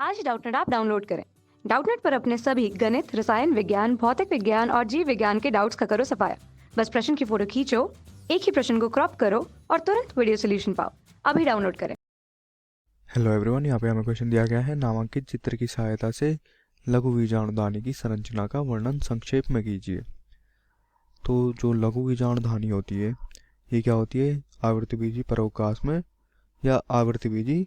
आज Doubtnut app download करें। Doubtnut पर अपने सभी गणित, रसायन विज्ञान, भौतिक विज्ञान और जीव विज्ञान के डाउट्स का करो सफाया। बस प्रश्न की फोटो खींचो, एक ही प्रश्न को क्रॉप करो और तुरंत वीडियो सोल्यूशन पाओ। अभी डाउनलोड करें। हेलो एवरीवन, यहाँ पे हमें क्वेश्चन दिया गया है, नामांकित चित्र की सहायता से लघु बीजाणुधानी की संरचना का वर्णन संक्षेप में कीजिए। तो जो लघु बीजाणुधानी होती है ये क्या होती है? आवृत्तिबीजी परोपकाश में या आवृत्तिबीजी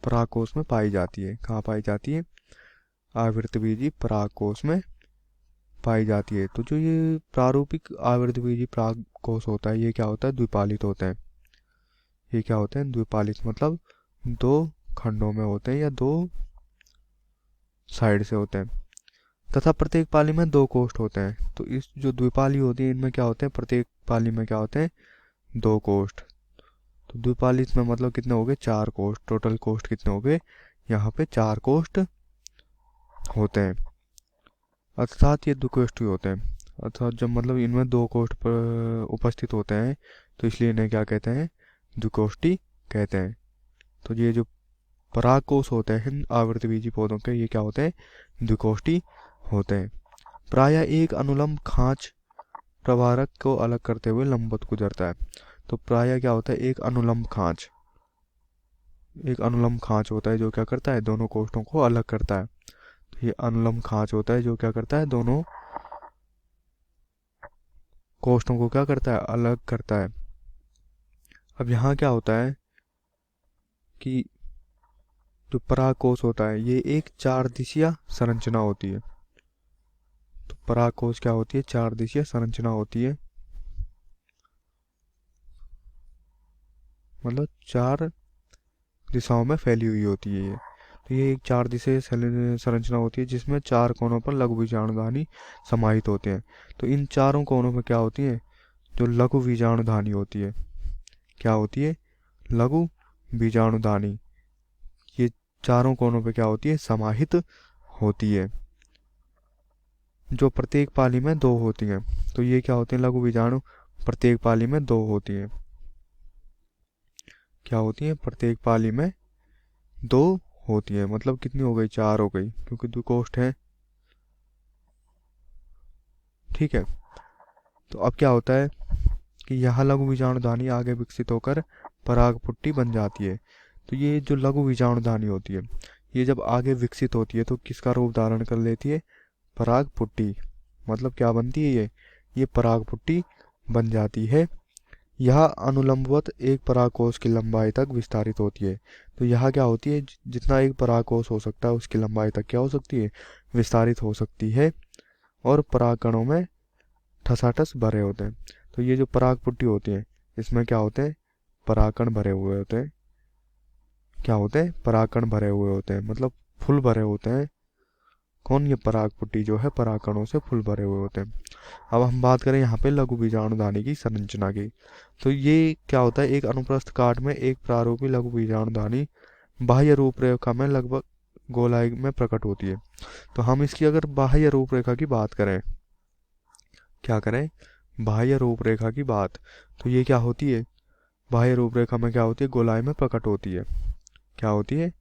परागकोश में पाई जाती है। कहाँ पाई जाती है? आवृत्तिबीजी परागकोश में पाई जाती है। तो जो ये प्रारूपिक आवृत्तिबीजी परागकोश होता है ये क्या होता है? द्विपालित होते हैं। ये क्या होते हैं? द्विपालित मतलब दो खंडों में होते हैं या दो साइड से होते हैं, तथा प्रत्येक पाली में दो कोष्ठ होते हैं। तो इस जो द्विपाली होती है इनमें क्या होते हैं? प्रत्येक पाली में क्या होते हैं? दो कोष्ठ। तो द्विपालित में मतलब कितने हो गए? चार कोष्ठ। टोटल कोष्ठ कितने हो गए? यहाँ पे चार कोष्ठ होते हैं, अर्थात ये द्विकोष्ठी होते हैं। अर्थात जब मतलब इनमें दो कोष्ठ उपस्थित होते हैं तो इसलिए इन्हें क्या कहते हैं? द्विकोष्ठी कहते हैं। तो ये जो परागकोश होते हैं आवृत्तिबीजी पौधों के ये क्या होते हैं? द्विकोष्ठी होते हैं। प्रायः एक अनुलंब खांच प्रवारक को अलग करते हुए लंबवत गुजरता है। तो प्रायः क्या होता है? एक अनुलंब खांच, एक अनुलंब खांच होता है जो क्या करता है? दोनों कोष्ठों को अलग करता है। तो ये अनुलंब खांच होता है जो क्या करता है? दोनों कोष्ठों को क्या करता है? अलग करता है। अब यहाँ क्या होता है कि जो परागकोश होता है ये एक चार दिशीय संरचना होती है। तो परागकोश क्या होती है? चार दिशीय संरचना होती है, मतलब चार दिशाओं में फैली हुई होती है ये। तो ये एक चार दिशीय संरचना होती है जिसमें चार कोनों पर लघु बीजाणुधानी समाहित होते हैं। तो इन चारों कोनों में क्या होती है? जो लघु बीजाणुधानी होती है। क्या होती है? लघु बीजाणुधानी। ये चारों कोनों पे क्या होती है? समाहित होती है, जो प्रत्येक पाली में दो होती हैं। तो ये क्या होती है? लघु बीजाणु प्रत्येक पाली में दो होती हैं। क्या होती है? प्रत्येक पाली में दो होती है। मतलब कितनी हो गई? चार हो गई, क्योंकि द्विकोष्ठ है। ठीक है। तो अब क्या होता है कि यह लघु बीजाणुधानी आगे विकसित होकर परागपुट्टी बन जाती है। तो ये जो लघु बीजाणुधानी होती है ये जब आगे विकसित होती है तो किसका रूप धारण कर लेती है? परागपुट्टी। मतलब क्या बनती है ये परागपुट्टी बन जाती है। यह अनुलंबवत एक परागकोश की लंबाई तक विस्तारित होती है। तो यह क्या होती है? जितना एक परागकोश हो सकता है उसकी लंबाई तक क्या हो सकती है? विस्तारित हो सकती है। और परागकणों में ठसाठस भरे होते हैं। तो ये जो परागपुट्टी होती है इसमें क्या होते हैं? परागकण भरे हुए होते हैं। क्या होते हैं? परागकण भरे हुए होते हैं, मतलब फुल भरे होते हैं। कौन? ये परागपुट्टी जो है परागकणों से फुल भरे हुए होते हैं। अब हम बात करें यहाँ पे लघु बीजाणुधानी की संरचना की। तो ये क्या होता है? एक अनुप्रस्थ काट में एक प्रारूपी लघु बीजाणुधानी बाह्य रूपरेखा में लगभग गोलाई में प्रकट होती है। तो हम इसकी अगर बाह्य रूपरेखा की बात करें, क्या करें? बाह्य रूपरेखा की बात, तो ये क्या होती है? बाह्य रूपरेखा में क्या होती है? गोलाई में प्रकट होती है। क्या होती है?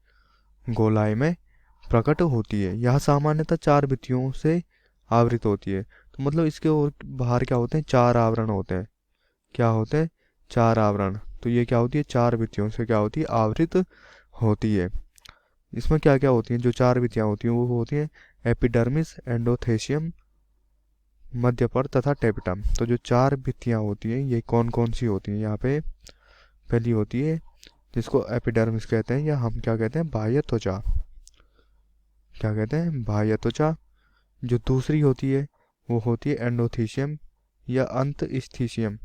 गोलाई में प्रकट होती है। यह सामान्यतः चार भित्तियों से आवृत होती है। तो मतलब इसके और बाहर क्या होते हैं? चार आवरण होते हैं। क्या होते हैं? चार आवरण। तो ये क्या होती है? चार भित्तियों से क्या होती है? आवृत होती है। इसमें क्या क्या होती हैं? जो चार भित्तियां होती हैं वो होती हैं एपिडर्मिस, एंडोथेशियम, मध्यपर तथा टेपिटम। तो जो चार भित्तियां होती हैं ये कौन कौन सी होती हैं? यहाँ पे पहली होती है जिसको एपिडर्मिस कहते हैं, या हम क्या कहते हैं? बाह्य त्वचा। क्या कहते हैं? बाह्य त्वचा। जो दूसरी होती है वो होती है एंडोथीशियम या अंतस्थिशियम।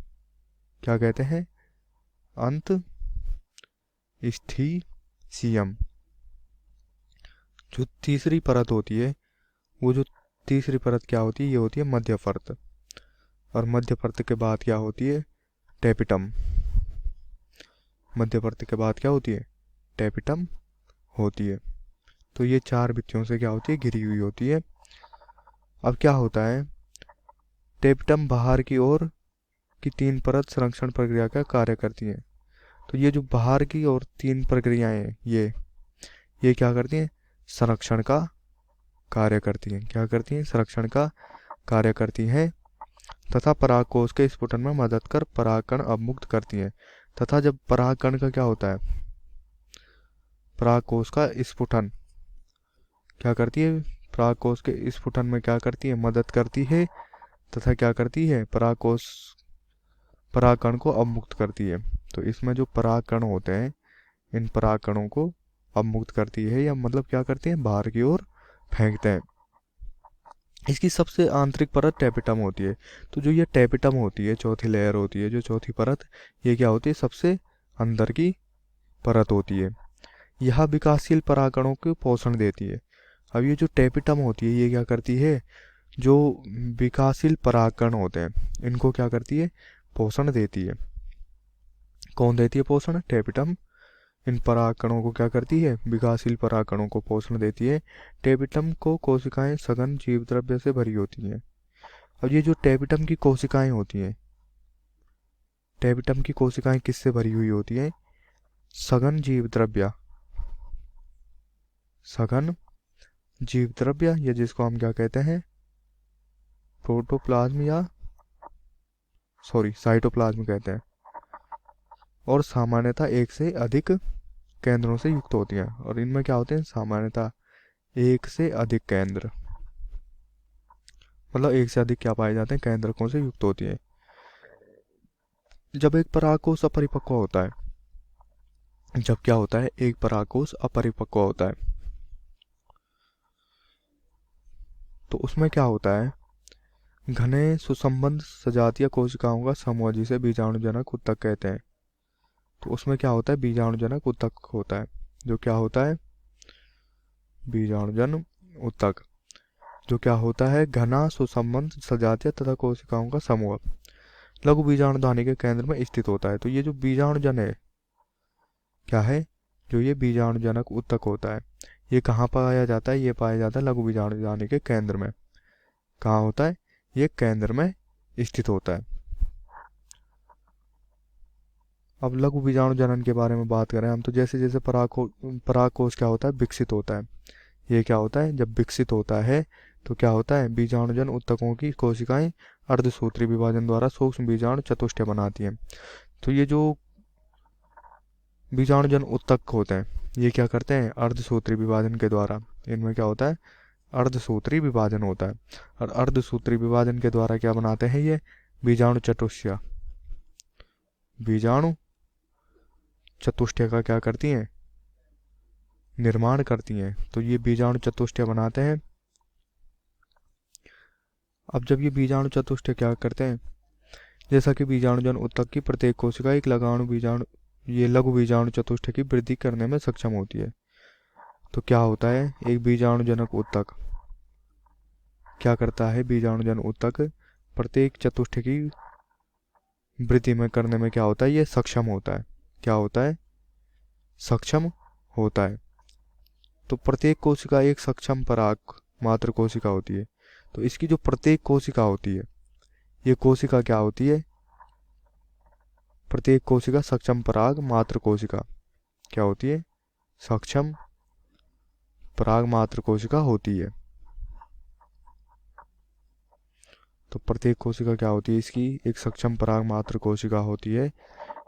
क्या कहते हैं? अंतस्थिशियम। जो तीसरी परत होती है वो जो तीसरी परत क्या होती है? ये होती है मध्य परत। और मध्य परत के बाद क्या होती है? टेपिटम। मध्य परत के बाद क्या होती है? टेपिटम होती है। तो ये चार भित्तियों से क्या होती है? घिरी हुई होती है। अब क्या होता है? टेपिटम बाहर की ओर की तीन परत संरक्षण प्रक्रिया का कार्य करती है। तो ये जो बाहर की और 3 प्रक्रियाएं हैं, ये क्या करती हैं? संरक्षण का कार्य करती हैं। क्या करती हैं? संरक्षण का कार्य करती हैं तथा परागकोश के स्फुटन में मदद कर परागकण अवमुक्त करती हैं। तथा जब परागकण का क्या होता है? परागकोश का स्फुटन क्या करती है? परागकोश के स्फुटन में क्या करती है? मदद करती है तथा क्या करती है? परागकण को अवमुक्त करती है। तो इसमें जो परागकण होते हैं, इन परागकणों को अवमुक्त करती है, या मतलब क्या करते हैं? बाहर की ओर फेंकते हैं। इसकी सबसे आंतरिक परत टेपिटम होती है। तो जो ये टेपिटम होती है, चौथी लेयर होती है, जो चौथी परत, ये क्या होती है? सबसे अंदर की परत होती है। यह विकासशील परागकणों को पोषण देती है। अब ये जो टेपिटम होती है, ये क्या करती है? जो विकासशील परागकण होते हैं, इनको क्या करती है? पोषण देती है। कौन देती है पोषण? टेपिटम इन परागकणों को क्या करती है? विकासशील परागकणों को पोषण देती है। टेपिटम को कोशिकाएं सघन जीव द्रव्य से भरी होती हैं। अब ये जो टेपिटम की कोशिकाएं होती हैं, टेपिटम की कोशिकाएं किससे भरी हुई होती हैं? सघन जीव द्रव्य, सघन जीव द्रव्य, या जिसको हम क्या कहते हैं? प्रोटोप्लाज्म, या साइटोप्लाज्म कहते हैं। और सामान्यतः एक से अधिक केंद्रों से युक्त होती हैं। और इनमें क्या होते हैं? सामान्यतः एक से अधिक केंद्र, मतलब एक से अधिक क्या पाए जाते हैं? केंद्रकों से युक्त होती है। जब एक परागकोश अपरिपक्व होता है, जब क्या होता है? एक परागकोश अपरिपक्व होता है, तो उसमें क्या होता है? घने सुसंबद्ध सजातीय कोशिकाओं का समूह, जिसे बीजाणुजनक ऊतक कहते हैं। तो उसमें क्या होता है? बीजाणुजनक ऊतक होता है। जो क्या होता है? बीजाणुजन ऊतक, जो क्या होता है? घना सुसंबद्ध सजातीय तथा कोशिकाओं का समूह लघु बीजाणुधानी के केंद्र में स्थित होता है। तो ये जो बीजाणुजन है, क्या है? जो ये बीजाणुजनक ऊतक होता है, ये कहाँ पाया जाता है? ये पाया जाता है लघु बीजाणुधानी के केंद्र में। कहाँ होता है? ये केंद्र में स्थित होता है। अब लघु बीजाणु जनन के बारे में बात करें हम, तो जैसे जैसे परागकोश क्या होता है? विकसित होता है। ये क्या होता है? जब विकसित होता है तो क्या होता है? बीजाणुजन ऊतकों की कोशिकाएं अर्धसूत्री विभाजन द्वारा सूक्ष्म बीजाणु चतुष्टय बनाती हैं। तो ये जो बीजाणुजन ऊतक होते हैं, ये क्या करते हैं? अर्धसूत्री विभाजन के द्वारा, इनमें क्या होता है? अर्धसूत्री विभाजन होता है। और अर्धसूत्री विभाजन के द्वारा क्या बनाते हैं? ये बीजाणु चतुष्टय, बीजाणु चतुष्टय का क्या करती हैं? निर्माण करती हैं। तो ये बीजाणु चतुष्टय बनाते हैं। अब जब ये बीजाणु चतुष्टय क्या करते हैं? जैसा कि बीजाणुजन ऊतक की प्रत्येक कोशिका एक लघु बीजाणु चतुष्टय की वृद्धि करने में सक्षम होती है। तो क्या होता है? एक बीजाणुजनक ऊतक क्या करता है? बीजाणुजन ऊतक प्रत्येक चतुष्टय की वृद्धि में करने में क्या होता है? ये सक्षम होता है। क्या होता है? सक्षम होता है। तो प्रत्येक कोशिका एक सक्षम पराग मात्र कोशिका होती है। तो इसकी जो प्रत्येक कोशिका होती है, ये कोशिका क्या होती है? प्रत्येक कोशिका सक्षम पराग मात्र कोशिका क्या होती है? सक्षम पराग मात्र कोशिका होती है। तो प्रत्येक कोशिका क्या होती है? इसकी एक सक्षम पराग मात्र कोशिका होती है।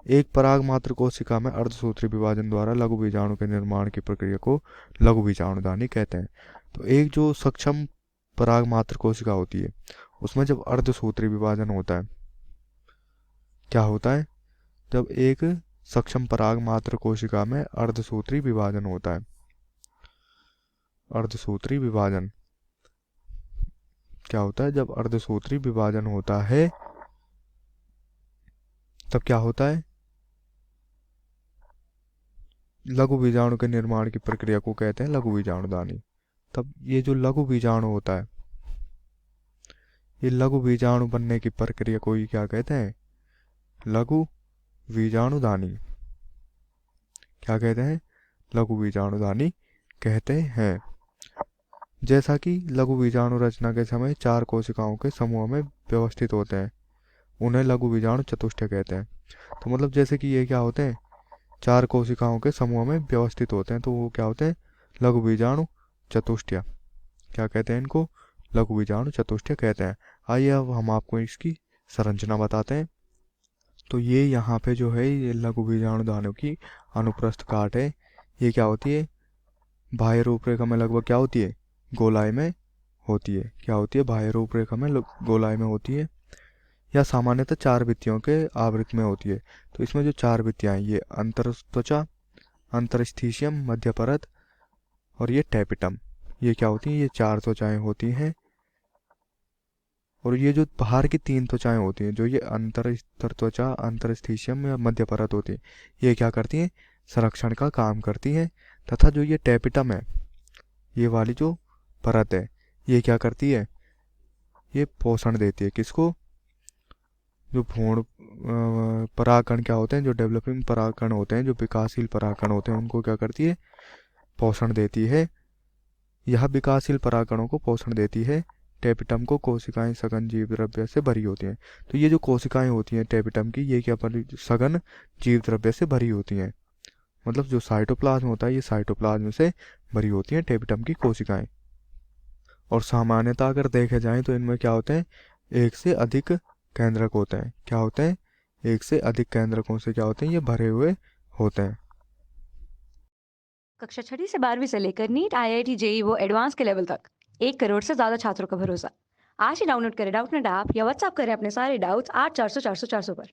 एक पराग मात्र कोशिका में अर्धसूत्री विभाजन द्वारा लघु बीजाणु के निर्माण की प्रक्रिया को लघु बीजाणुदानी कहते हैं। तो एक जो सक्षम पराग मात्र कोशिका होती है, उसमें जब अर्धसूत्री विभाजन होता है, क्या होता है? जब एक सक्षम पराग मात्र कोशिका में अर्धसूत्री विभाजन होता है, अर्धसूत्री विभाजन क्या होता है? जब अर्धसूत्री विभाजन होता है, तब क्या होता है? लघु बीजाणु के निर्माण की प्रक्रिया को कहते हैं लघु बीजाणुदानी। तब ये जो लघु बीजाणु होता है, ये लघु बीजाणु बनने की प्रक्रिया को ही क्या कहते हैं? लघु बीजाणुदानी। क्या कहते हैं? लघु बीजाणुदानी कहते हैं। जैसा कि लघु बीजाणु रचना के समय 4 कोशिकाओं के समूह में व्यवस्थित होते हैं, उन्हें लघु बीजाणु चतुष्टय कहते हैं। तो मतलब जैसे कि ये क्या होते हैं? 4 कोशिकाओं के समूह में व्यवस्थित होते हैं, तो वो क्या होते हैं? लघु बीजाणु चतुष्टय। क्या कहते हैं इनको? लघु बीजाणु चतुष्टय कहते हैं। आइए अब हम आपको इसकी संरचना बताते हैं। तो ये यहाँ पे जो है ये लघु बीजाणु दानों की अनुप्रस्थ काट है। ये क्या होती है? बाह्य रूपरेखा में लगभग क्या होती है? गोलाई में होती है। क्या होती है? बाह्य रूपरेखा में गोलाई में होती है, या सामान्यतः 4 भित्तियों के आवृत में होती है। तो इसमें जो 4 भित्तियाँ हैं ये अंतरत्वचा, अंतरस्थिशियम, मध्य परत और ये टैपिटम, ये क्या होती हैं? ये 4 त्वचाएं होती हैं। और ये जो बाहर की 3 त्वचाएं होती हैं, जो ये अंतर त्वचा, अंतरस्थिशियम या मध्य परत होती है, ये क्या करती हैं? संरक्षण का काम करती हैं। तथा जो ये टैपिटम है, ये वाली जो परत है, ये क्या करती है? ये पोषण देती है। किसको? जो भ्रूण परागकण क्या होते हैं, जो डेवलपिंग परागकण होते हैं, जो विकासशील परागकण होते हैं, उनको क्या करती है? पोषण देती है। यह विकासशील परागकणों को पोषण देती है। टैपिटम को कोशिकाएं सघन जीव द्रव्य से भरी होती हैं। तो ये जो कोशिकाएं होती हैं टैपिटम की, ये क्या सघन जीव द्रव्य से भरी होती हैं। मतलब जो साइटोप्लाज्म होता है, ये साइटोप्लाज्म से भरी होती हैं टैपिटम की कोशिकाएं। और सामान्यतः अगर देखे जाएं तो इनमें क्या होते हैं? एक से अधिक केंद्रक होते हैं। क्या होते हैं? एक से अधिक केंद्रकों से क्या होते हैं? ये भरे हुए होते हैं। कक्षा 6वीं से 12वीं से लेकर नीट, IIT, JEE वो एडवांस के लेवल तक 1 करोड़ से ज्यादा छात्रों का भरोसा। आज ही डाउनलोड करें डाउटनेट ऐप या व्हाट्सएप करें अपने सारे डाउट्स 8400 400 400 पर।